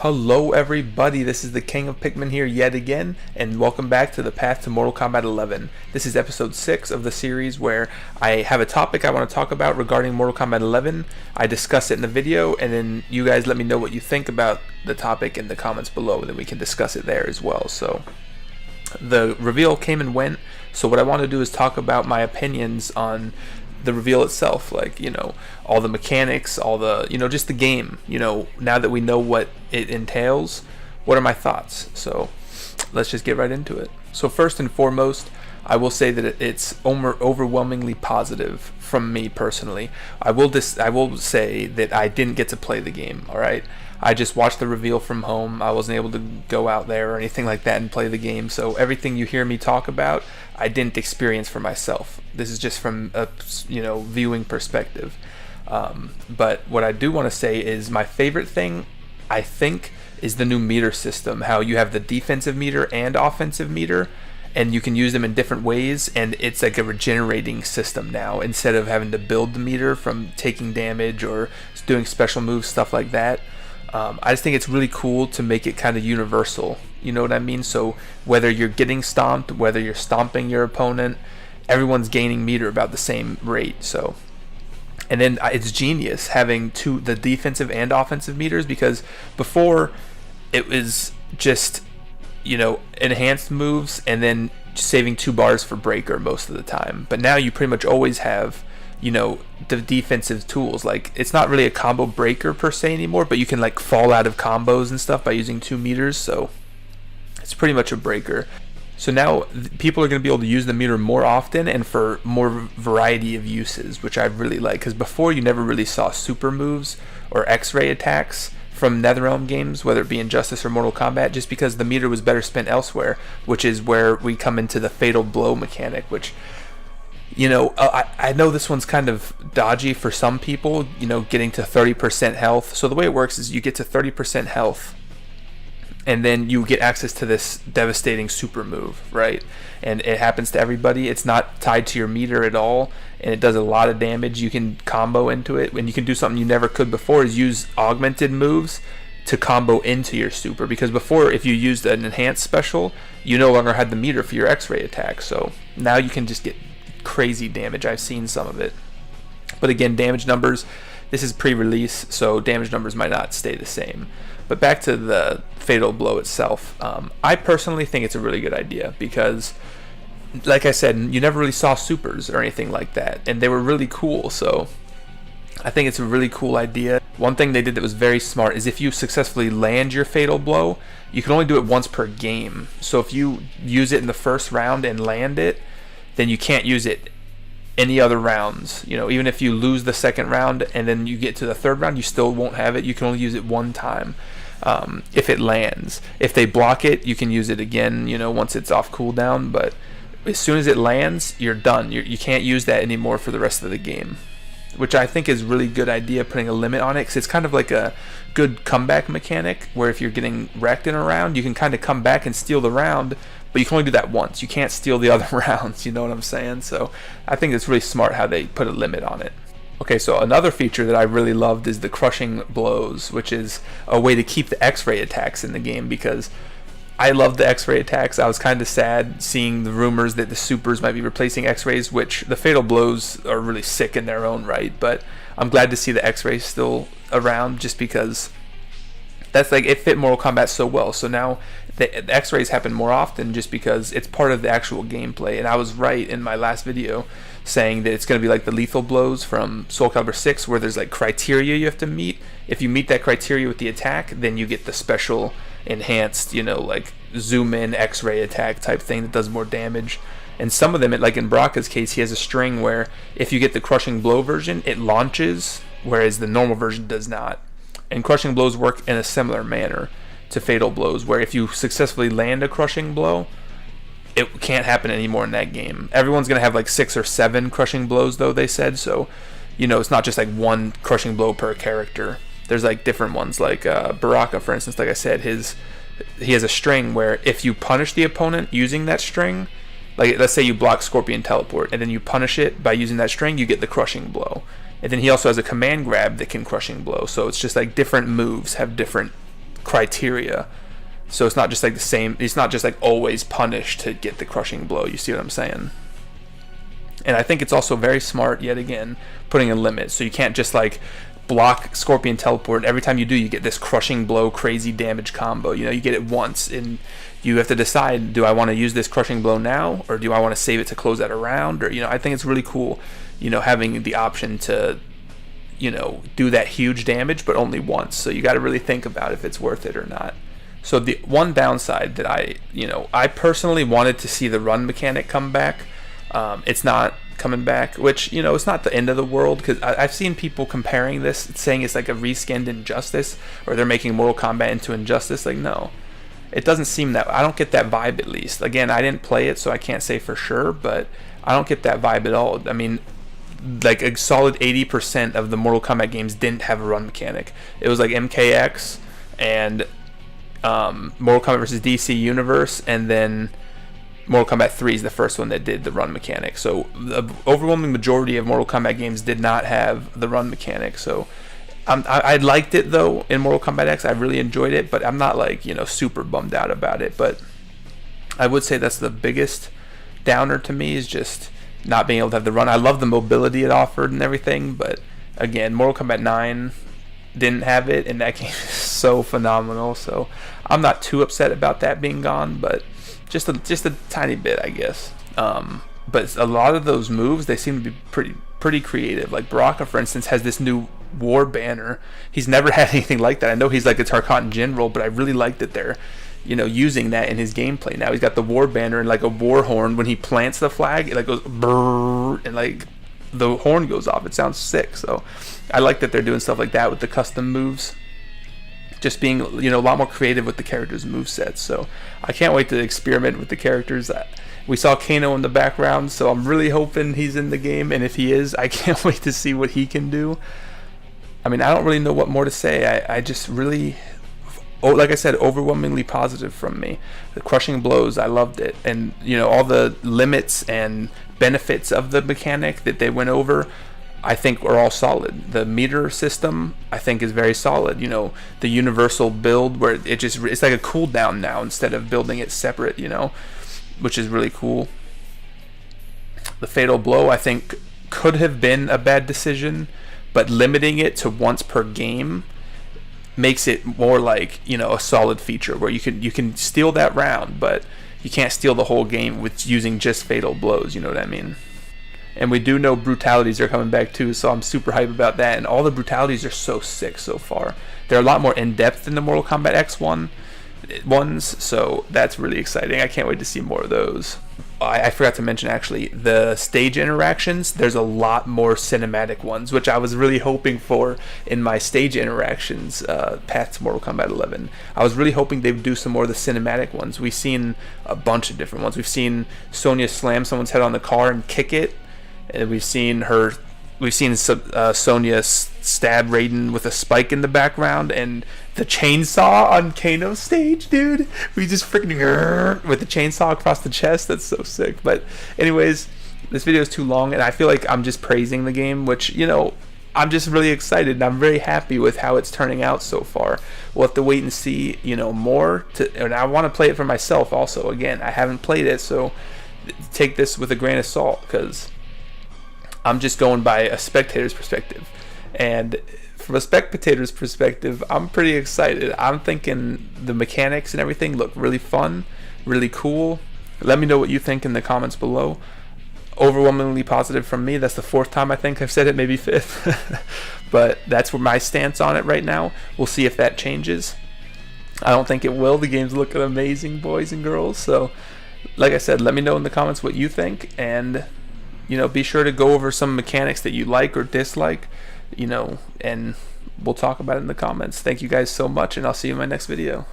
Hello everybody, this is the King of Pikmin here yet again, and welcome back to the path to Mortal Kombat 11. This is episode 6 of the series where I have a topic I want to talk about regarding Mortal Kombat 11. I discuss it in the video, and then you guys let me know what you think about the topic in the comments below, and then we can discuss it there as well. So, the reveal came and went, so what I want to do is talk about my opinions on the reveal itself, like, all the mechanics, all the, just the game, now that we know what it entails, what are my thoughts? So let's just get right into it. So first and foremost, I will say that it's overwhelmingly positive from me personally. I will say that I didn't get to play the game, alright? I just watched the reveal from home. I wasn't able to go out there or anything like that and play the game, so everything you hear me talk about, I didn't experience for myself. This is just from a viewing perspective. But what I do want to say is my favorite thing, I think, is the new meter system. How you have the defensive meter and offensive meter, and you can use them in different ways, and it's like a regenerating system now, instead of having to build the meter from taking damage or doing special moves, stuff like that. I just think it's really cool to make it kind of universal, you know what I mean? So whether you're getting stomped, whether you're stomping your opponent, everyone's gaining meter about the same rate. So, and then it's genius having the defensive and offensive meters, because before it was just enhanced moves and then saving 2 bars for breaker most of the time, but now you pretty much always have the defensive tools. Like, it's not really a combo breaker per se anymore, but you can like fall out of combos and stuff by using 2 meters, so it's pretty much a breaker. So now people are going to be able to use the meter more often and for more variety of uses, which I really like, because before you never really saw super moves or X-ray attacks from NetherRealm games, whether it be Injustice or Mortal Kombat, just because the meter was better spent elsewhere, which is where we come into the fatal blow mechanic, which I know this one's kind of dodgy for some people, getting to 30% health. So the way it works is you get to 30% health, and then you get access to this devastating super move, right? And it happens to everybody. It's not tied to your meter at all, and it does a lot of damage. You can combo into it, and you can do something you never could before, is use augmented moves to combo into your super, because before, if you used an enhanced special, you no longer had the meter for your X-ray attack. So now you can just get crazy damage. I've seen some of it, but again, damage numbers, this is pre-release, so damage numbers might not stay the same. But back to the fatal blow itself, I personally think it's a really good idea, because like I said, you never really saw supers or anything like that, and they were really cool. So I think it's a really cool idea. One thing they did that was very smart is if you successfully land your fatal blow, you can only do it once per game. So if you use it in the first round and land it, then you can't use it any other rounds. Even if you lose the second round and then you get to the third round, you still won't have it. You can only use it one time if it lands. If they block it, you can use it again, once it's off cooldown, but as soon as it lands, you're done. You can't use that anymore for the rest of the game, which I think is a really good idea, putting a limit on it, because it's kind of like a good comeback mechanic, where if you're getting wrecked in a round, you can kind of come back and steal the round, but you can only do that once. You can't steal the other rounds, you know what I'm saying? So I think it's really smart how they put a limit on it. Okay, so another feature that I really loved is the crushing blows, which is a way to keep the X-ray attacks in the game, because I love the X-ray attacks. I was kind of sad seeing the rumors that the supers might be replacing X-rays, which the fatal blows are really sick in their own right, but I'm glad to see the X-rays still around, just because that's like, it fit Mortal Kombat so well. So now the X-rays happen more often, just because it's part of the actual gameplay. And I was right in my last video saying that it's going to be like the lethal blows from Soul Calibur 6, where there's like criteria you have to meet. If you meet that criteria with the attack, then you get the special enhanced, like zoom in X-ray attack type thing that does more damage. And some of them, like in Baraka's case, he has a string where if you get the crushing blow version, it launches, whereas the normal version does not. And crushing blows work in a similar manner to fatal blows, where if you successfully land a crushing blow, it can't happen anymore in that game. Everyone's going to have like 6 or 7 crushing blows, though, they said, so it's not just like one crushing blow per character. There's like different ones, like Baraka, for instance, like I said, he has a string where if you punish the opponent using that string, like let's say you block Scorpion Teleport, and then you punish it by using that string, you get the crushing blow. And then he also has a command grab that can crushing blow, so it's just like different moves have different criteria. So it's not just like the same, it's not just like always punished to get the crushing blow. You see what I'm saying? And I think it's also very smart, yet again, putting a limit. So you can't just like block Scorpion Teleport. Every time you do, you get this crushing blow, crazy damage combo. You know, you get it once, and you have to decide, do I want to use this crushing blow now, or do I want to save it to close out a round? Or, you know, I think it's really cool, you know, having the option to, you know, do that huge damage, but only once. So you got to really think about if it's worth it or not. So the one downside that I personally wanted to see the run mechanic come back. It's not coming back, which, you know, it's not the end of the world, because I've seen people comparing this, saying it's like a reskinned Injustice, or they're making Mortal Kombat into Injustice. Like, no, it doesn't seem that. I don't get that vibe, at least. Again, I didn't play it, so I can't say for sure, but I don't get that vibe at all. I mean, like a solid 80% of the Mortal Kombat games didn't have a run mechanic. It was like MKX and Mortal Kombat vs. DC Universe, and then Mortal Kombat 3 is the first one that did the run mechanic. So the overwhelming majority of Mortal Kombat games did not have the run mechanic. So I liked it though in Mortal Kombat X. I really enjoyed it, but I'm not like, you know, super bummed out about it. But I would say that's the biggest downer to me, is just not being able to have the run. I love the mobility it offered and everything, but again, Mortal Kombat 9 didn't have it, and that game is so phenomenal. So I'm not too upset about that being gone, but just a tiny bit, I guess. But a lot of those moves, they seem to be pretty creative. Like Baraka, for instance, has this new war banner. He's never had anything like that. I know he's like a Tarkatan general, but I really like that they're, you know, using that in his gameplay. Now he's got the war banner and like a war horn. When he plants the flag, it like goes brrr, and like the horn goes off. It sounds sick. So I like that they're doing stuff like that with the custom moves. Just being, you know, a lot more creative with the characters' movesets. So I can't wait to experiment with the characters. We saw Kano in the background, so I'm really hoping he's in the game, and if he is, I can't wait to see what he can do. I mean, I don't really know what more to say. I just really, like I said, overwhelmingly positive from me. The crushing blows, I loved it. And, you know, all the limits and benefits of the mechanic that they went over, I think are all solid. The meter system, I think, is very solid. You know, the universal build where it's like a cooldown now instead of building it separate, you know, which is really cool. The fatal blow, I think, could have been a bad decision, but limiting it to once per game makes it more like, you know, a solid feature where you can steal that round, but you can't steal the whole game with using just fatal blows, you know what I mean? And we do know brutalities are coming back too, so I'm super hyped about that. And all the brutalities are so sick so far. They're a lot more in-depth than the Mortal Kombat X ones, so that's really exciting. I can't wait to see more of those. I forgot to mention, actually, the stage interactions. There's a lot more cinematic ones, which I was really hoping for in my stage interactions path to Mortal Kombat 11. I was really hoping they'd do some more of the cinematic ones. We've seen a bunch of different ones. We've seen Sonya slam someone's head on the car and kick it. And we've seen Sonya stab Raiden with a spike in the background, and the chainsaw on Kano's stage, dude. We just freaking with the chainsaw across the chest. That's so sick. But anyways, this video is too long, and I feel like I'm just praising the game, which, you know, I'm just really excited, and I'm very happy with how it's turning out so far. We'll have to wait and see, you know, more. And I want to play it for myself also. Again, I haven't played it, so take this with a grain of salt, because I'm just going by a spectator's perspective. And from a spectator's perspective, I'm pretty excited. I'm thinking the mechanics and everything look really fun, really cool. Let me know what you think in the comments below. Overwhelmingly positive from me. That's the 4th time I think I've said it, maybe 5th. But that's where my stance on it right now. We'll see if that changes. I don't think it will. The game's looking amazing, boys and girls. So, like I said, let me know in the comments what you think, and, you know, be sure to go over some mechanics that you like or dislike, you know, and we'll talk about it in the comments. Thank you guys so much, and I'll see you in my next video.